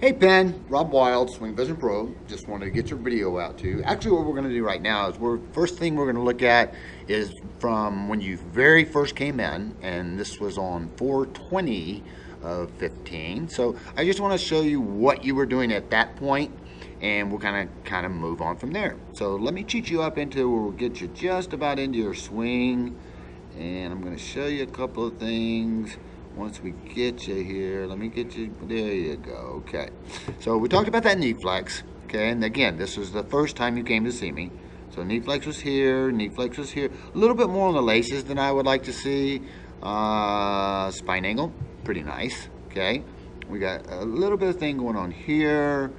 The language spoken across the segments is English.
Hey Penn, Rob Wild, Swing Vision Pro. Just wanted to get your video out to you. Actually, what we're going to do right now is first thing we're going to look at is from when you very first came in, and this was on 420 of 15. So I just want to show you what you were doing at that point, and we'll kind of move on from there. So let me cheat you up into where we'll get you just about into your swing, and I'm going to show you a couple of things. Once we get you here, let me get you, there you go, okay. So we talked about that knee flex, okay, and again, this was the first time you came to see me. So knee flex was here, knee flex was here. A little bit more on the laces than I would like to see. Spine angle, pretty nice, okay. We got a little bit of thing going on here,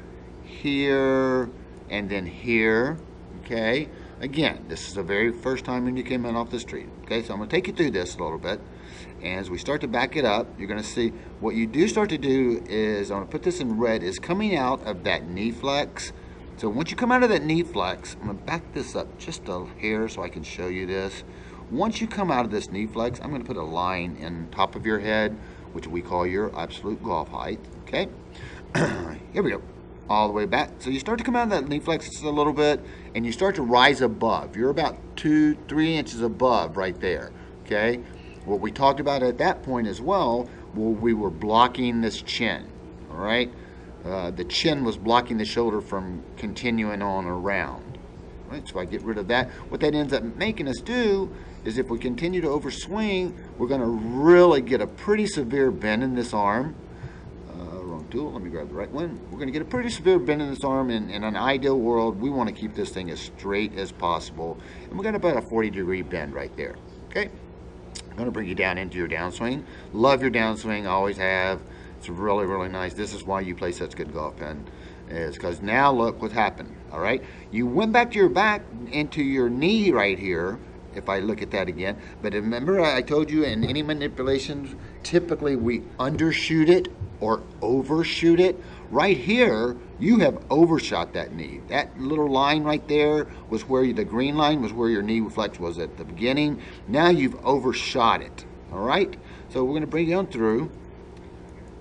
here, and then here, okay. Again, this is the very first time when you came in off the street, okay. So I'm gonna take you through this a little bit. And as we start to back it up, you're going to see what you do start to do is, I'm going to put this in red, is coming out of that knee flex. So once you come out of that knee flex, I'm going to back this up just a hair so I can show you this. Once you come out of this knee flex, I'm going to put a line in top of your head, which we call your absolute golf height, okay? Here we go, all the way back. So you start to come out of that knee flex just a little bit, and you start to rise above. You're about 2-3 inches above right there, okay? What we talked about at that point as well, we were blocking this chin, all right? The chin was blocking the shoulder from continuing on around, right? So I get rid of that. What that ends up making us do is if we continue to overswing, we're gonna really get a pretty severe bend in this arm. Wrong tool, let me grab the right one. We're gonna get a pretty severe bend in this arm, and in an ideal world, we wanna keep this thing as straight as possible. And we're gonna about a 40-degree bend right there, okay? I'm going to bring you down into your downswing. Love your downswing, always have. It's really, really nice. This is why you play such good golf, Penn, is because now look what happened, all right? You went back to your back into your knee right here, if I look at that again. But remember I told you in any manipulations, typically we undershoot it or overshoot it. Right here, you have overshot that knee. That little line right there was where the green line was where your knee flex was at the beginning. Now you've overshot it, all right? So we're gonna bring you on through.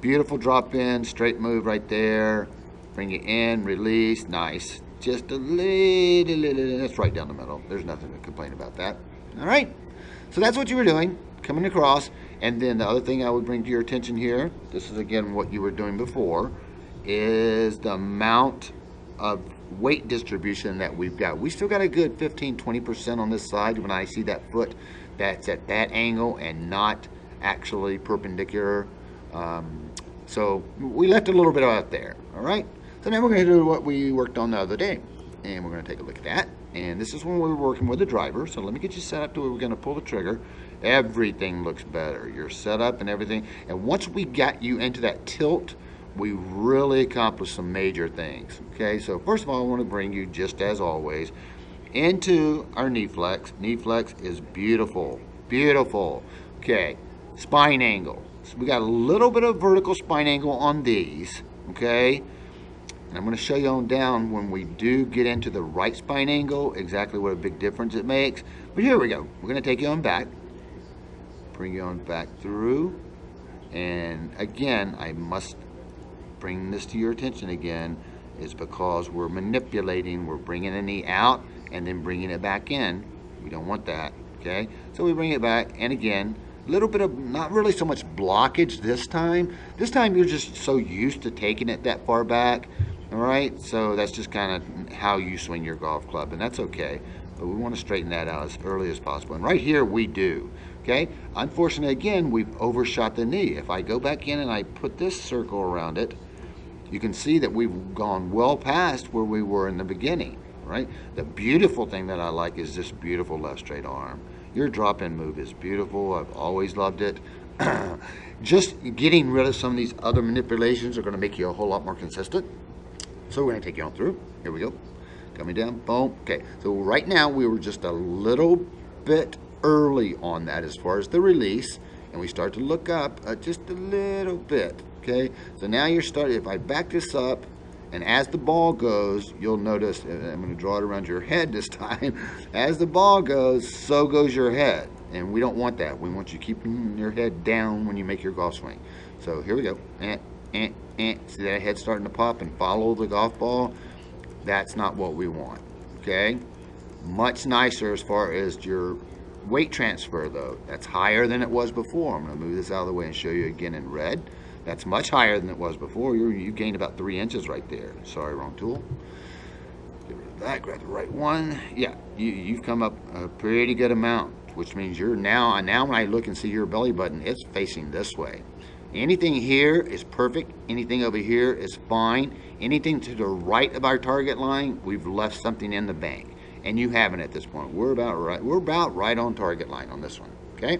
Beautiful drop in, straight move right there. Bring it in, release, nice. Just a little, that's right down the middle. There's nothing to complain about that, all right? So that's what you were doing, coming across. And then the other thing I would bring to your attention here, this is again what you were doing before, is the amount of weight distribution that we've got. We still got a good 15-20% on this side when I see that foot that's at that angle and not actually perpendicular. So we left a little bit out there, all right? So now we're going to do what we worked on the other day, and we're going to take a look at that. And this is when we were working with the driver. So let me get you set up to where we're going to pull the trigger. Everything looks better. You're set up and everything. And once we got you into that tilt, we really accomplished some major things, okay? So first of all, I want to bring you, just as always, into our knee flex. Knee flex is beautiful, beautiful. Okay, spine angle. So we got a little bit of vertical spine angle on these, okay? And I'm going to show you on down when we do get into the right spine angle, exactly what a big difference it makes. But here we go. We're going to take you on back, bring you on back through. And again, I must bring this to your attention again, is because we're manipulating, we're bringing the knee out and then bringing it back in. We don't want that, okay? So we bring it back, and again, a little bit of, not really so much blockage this time. This time you're just so used to taking it that far back, all right? So that's just kind of how you swing your golf club, and that's okay. But we want to straighten that out as early as possible. And right here we do, okay? Unfortunately, again, we've overshot the knee. If I go back in and I put this circle around it, you can see that we've gone well past where we were in the beginning, right? The beautiful thing that I like is this beautiful left straight arm. Your drop-in move is beautiful. I've always loved it. Just getting rid of some of these other manipulations are going to make you a whole lot more consistent. So we're going to take you on through. Here we go. Coming down, boom. Okay, so right now we were just a little bit early on that as far as the release, and we start to look up just a little bit. Okay, so now you're starting, if I back this up, and as the ball goes, you'll notice, and I'm going to draw it around your head this time, as the ball goes, so goes your head. And we don't want that. We want you keeping your head down when you make your golf swing. So here we go. And See that head starting to pop and follow the golf ball? That's not what we want, okay? Much nicer as far as your weight transfer, though. That's higher than it was before. I'm going to move this out of the way and show you again in red. That's much higher than it was before. You gained about 3 inches right there. Sorry, wrong tool. Get rid of that, grab the right one. Yeah, you've come up a pretty good amount, which means you're now when I look and see your belly button, it's facing this way. Anything here is perfect. Anything over here is fine. Anything to the right of our target line, we've left something in the bank. And you haven't at this point. We're about right on target line on this one. Okay?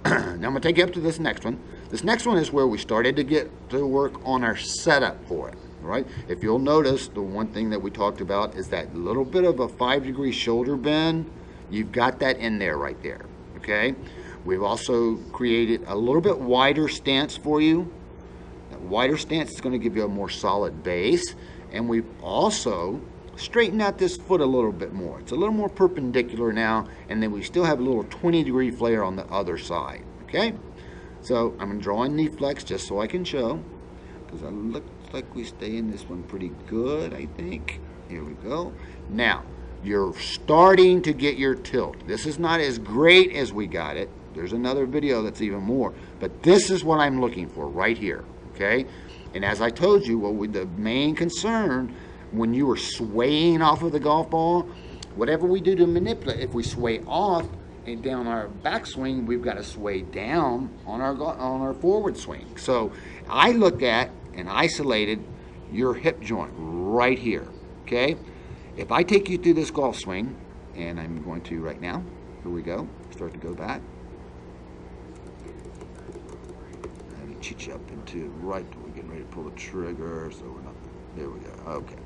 Now I'm going to take you up to this next one. This next one is where we started to get to work on our setup for it. Right? If you'll notice, the one thing that we talked about is that little bit of a 5-degree shoulder bend. You've got that in there right there. Okay? We've also created a little bit wider stance for you. That wider stance is going to give you a more solid base. And we've also straightened out this foot a little bit more. It's a little more perpendicular now, and then we still have a little 20-degree flare on the other side. Okay? So I'm going to draw in knee flex just so I can show, because it looks like we stay in this one pretty good, I think. Here we go. Now, you're starting to get your tilt. This is not as great as we got it. There's another video that's even more. But this is what I'm looking for right here. Okay? And as I told you, the main concern when you are swaying off of the golf ball, whatever we do to manipulate, if we sway off and down our backswing, we've got to sway down on our forward swing. So I looked at and isolated your hip joint right here. Okay? If I take you through this golf swing, and I'm going to right now, here we go, start to go back. Let me cheat you up into right till we're getting ready to pull the trigger, so we're not, there we go, okay.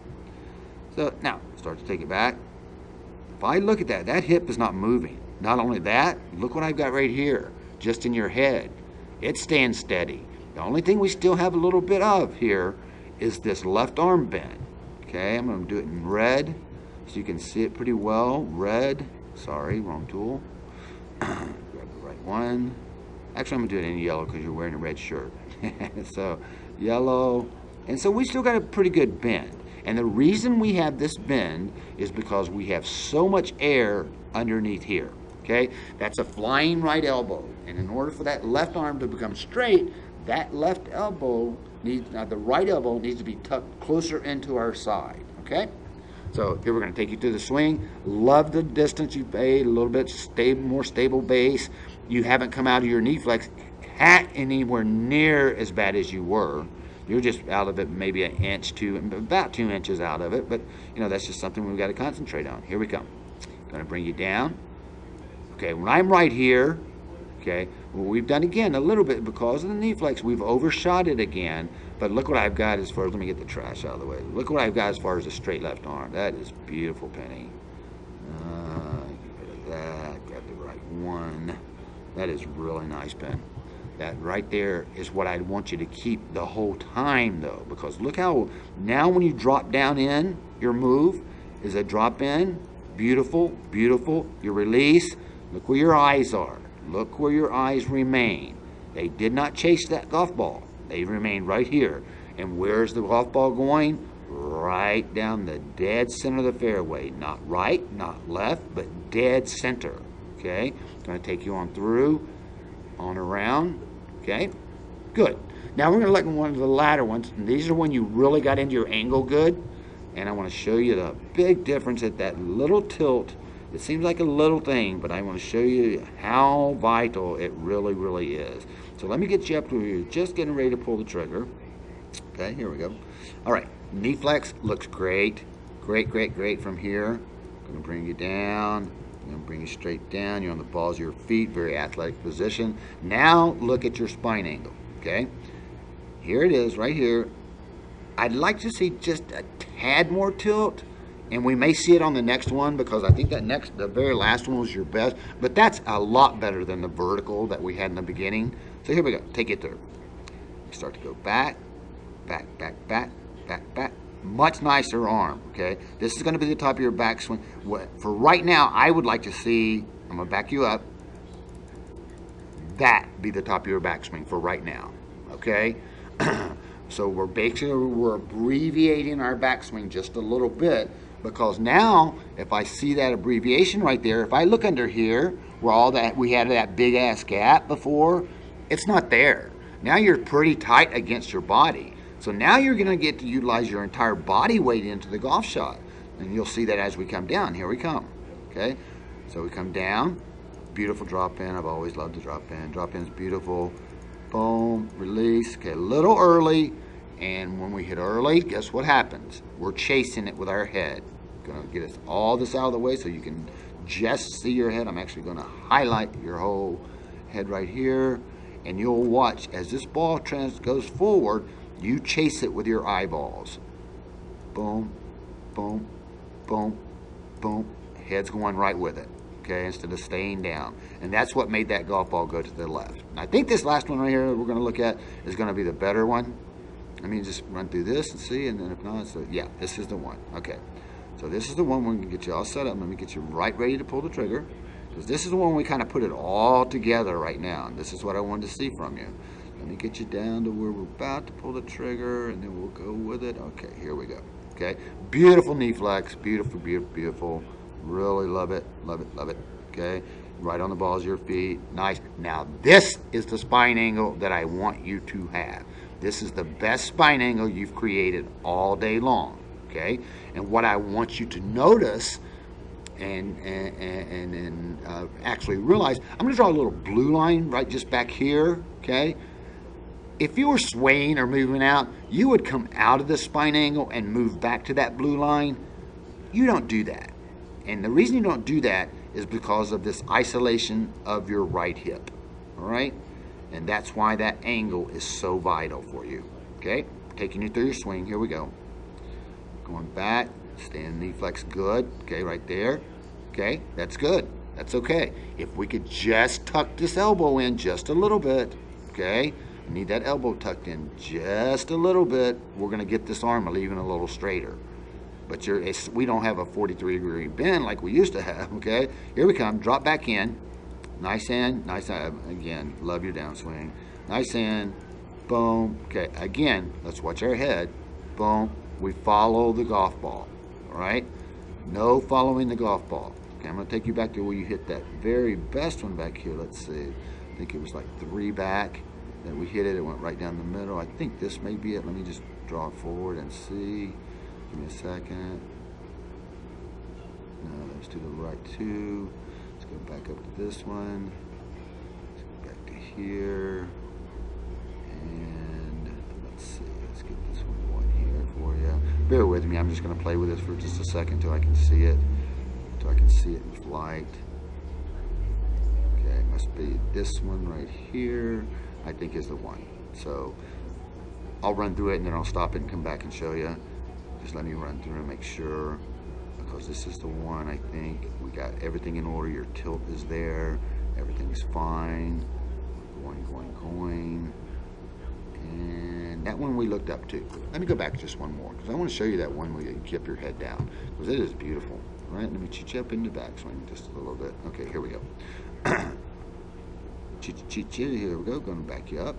So now, start to take it back. If I look at that hip is not moving. Not only that, look what I've got right here, just in your head. It stands steady. The only thing we still have a little bit of here is this left arm bend. Okay, I'm going to do it in red so you can see it pretty well. Red, sorry, wrong tool. Grab the right one. Actually, I'm going to do it in yellow because you're wearing a red shirt. So, yellow. And so we still got a pretty good bend. And the reason we have this bend is because we have so much air underneath here. Okay, that's a flying right elbow. And in order for that left arm to become straight, that left elbow the right elbow needs to be tucked closer into our side. Okay, so here we're going to take you through the swing. Love the distance you've made, a little bit more stable base. You haven't come out of your knee flex anywhere near as bad as you were. You're just out of it maybe an inch, about 2 inches out of it. But, that's just something we've got to concentrate on. Here we come. Going to bring you down. Okay, when I'm right here, okay, well, we've done again a little bit because of the knee flex. We've overshot it again. But look what I've got as far as, let me get the trash out of the way. Look what I've got as far as a straight left arm. That is beautiful, Penny. Get rid of that. Got the right one. That is really nice, Pen. That right there is what I want you to keep the whole time, though, because look how now when you drop down in, your move is a drop in, beautiful, beautiful. Your release, look where your eyes are. Look where your eyes remain. They did not chase that golf ball. They remain right here. And where's the golf ball going? Right down the dead center of the fairway. Not right, not left, but dead center. Okay? Going to take you on through, on around. Okay? Good. Now we're going to look at one of the latter ones. And these are when you really got into your angle good. And I want to show you the big difference at that little tilt. It seems like a little thing, but I want to show you how vital it really, really is. So let me get you up to where you're just getting ready to pull the trigger. Okay, here we go. All right, knee flex looks great. Great, great, great from here. I'm going to bring you down. I'm going to bring you straight down. You're on the balls of your feet, very athletic position. Now look at your spine angle, okay? Here it is right here. I'd like to see just a tad more tilt. And we may see it on the next one because I think the very last one was your best. But that's a lot better than the vertical that we had in the beginning. So here we go. Take it through. Start to go back, back, back, back, back, back. Much nicer arm, okay? This is going to be the top of your backswing. For right now, I would like to see, I'm going to back you up, that be the top of your backswing for right now, okay? So we're abbreviating our backswing just a little bit, because now if I see that abbreviation right there, if I look under here where all that we had that big ass gap before, it's not there. Now you're pretty tight against your body. So now you're going to get to utilize your entire body weight into the golf shot. And you'll see that as we come down. Here we come. Okay? So we come down. Beautiful drop in. I've always loved the drop in. Drop in is beautiful. Boom. Release. Okay, a little early. And when we hit early, guess what happens? We're chasing it with our head. Going to get us all this out of the way so you can just see your head. I'm actually going to highlight your whole head right here. And you'll watch as this ball goes forward, you chase it with your eyeballs. Boom, boom, boom, boom. Head's going right with it, okay, instead of staying down. And that's what made that golf ball go to the left. And I think this last one right here we're going to look at is going to be the better one. Let me just run through this and see, and then if not, so yeah, this is the one. Okay, so this is the one we're going to get you all set up. Let me get you right ready to pull the trigger, because this is the one we kind of put it all together right now. And this is what I wanted to see from you. Let me get you down to where we're about to pull the trigger, and then we'll go with it. Okay, here we go. Okay, beautiful knee flex, beautiful, beautiful, beautiful. Really love it, love it, love it. Okay, right on the balls of your feet. Nice. Now this is the spine angle that I want you to have. This is the best spine angle you've created all day long. Okay, and what I want you to notice and actually realize, I'm going to draw a little blue line right just back here. Okay. If you were swaying or moving out, you would come out of the spine angle and move back to that blue line. You don't do that. And the reason you don't do that is because of this isolation of your right hip. All right? And that's why that angle is so vital for you. Okay? Taking you through your swing. Here we go. Going back. Stand knee flex. Good. Okay, right there. Okay, that's good. That's okay. If we could just tuck this elbow in just a little bit. Okay? Need that elbow tucked in just a little bit. We're going to get this arm even a little straighter. But we don't have a 43-degree bend like we used to have, okay? Here we come. Drop back in. Nice in. Nice in. Again, love your downswing. Nice in. Boom. Okay, again, let's watch our head. Boom. We follow the golf ball, all right? No following the golf ball. Okay, I'm going to take you back to where you hit that very best one back here. Let's see. I think it was like 3 back. Then we hit it, it went right down the middle. I think this may be it. Let me just draw it forward and see. Give me a second. No, let's do the right 2. Let's go back up to this one. Let's go back to here. And let's see, let's get this one here for you. Bear with me, I'm just gonna play with this for just a second until I can see it. Until I can see it in flight. Okay, it must be this one right here. I think is the one. So I'll run through it and then I'll stop it and come back and show you. Just let me run through and make sure, because this is the one. I think we got everything in order. Your tilt is there. Everything's fine. Going. And that one we looked up to. Let me go back just one more, because I want to show you that one where you keep your head down, because it is beautiful. All right, let me cheat you up into backswing just a little bit. Okay, here we go. Here we go, going to back you up.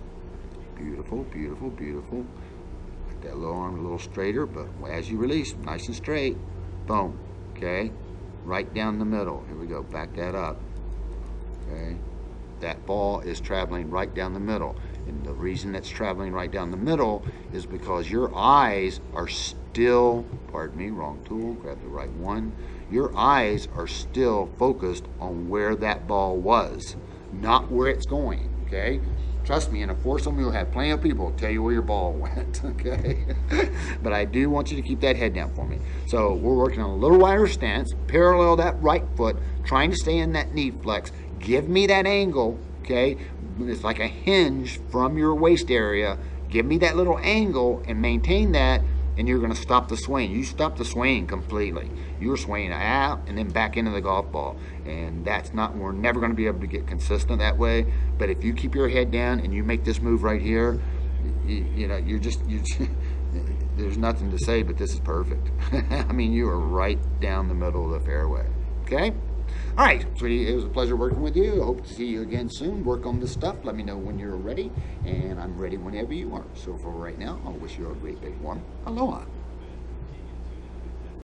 Beautiful, beautiful, beautiful. Make that little arm a little straighter, but as you release, nice and straight. Boom. Okay, right down the middle. Here we go, back that up. Okay, that ball is traveling right down the middle. And the reason it's traveling right down the middle is because your eyes are still, pardon me, wrong tool, grab the right one. Your eyes are still focused on where that ball was, not where it's going, okay? Trust me, in a foursome you'll have plenty of people tell you where your ball went, okay? But I do want you to keep that head down for me. So we're working on a little wider stance, parallel that right foot, trying to stay in that knee flex. Give me that angle, okay? It's like a hinge from your waist area. Give me that little angle and maintain that, and you're going to stop the swing. You stop the swing completely. You're swinging out and then back into the golf ball. And that's not, we're never going to be able to get consistent that way. But if you keep your head down and you make this move right here, you know, you're just there's nothing to say, but this is perfect. I mean, you are right down the middle of the fairway. Okay? All right, sweetie, it was a pleasure working with you. I hope to see you again soon. Work on this stuff. Let me know when you're ready, and I'm ready whenever you are. So for right now, I'll wish you a great big warm aloha.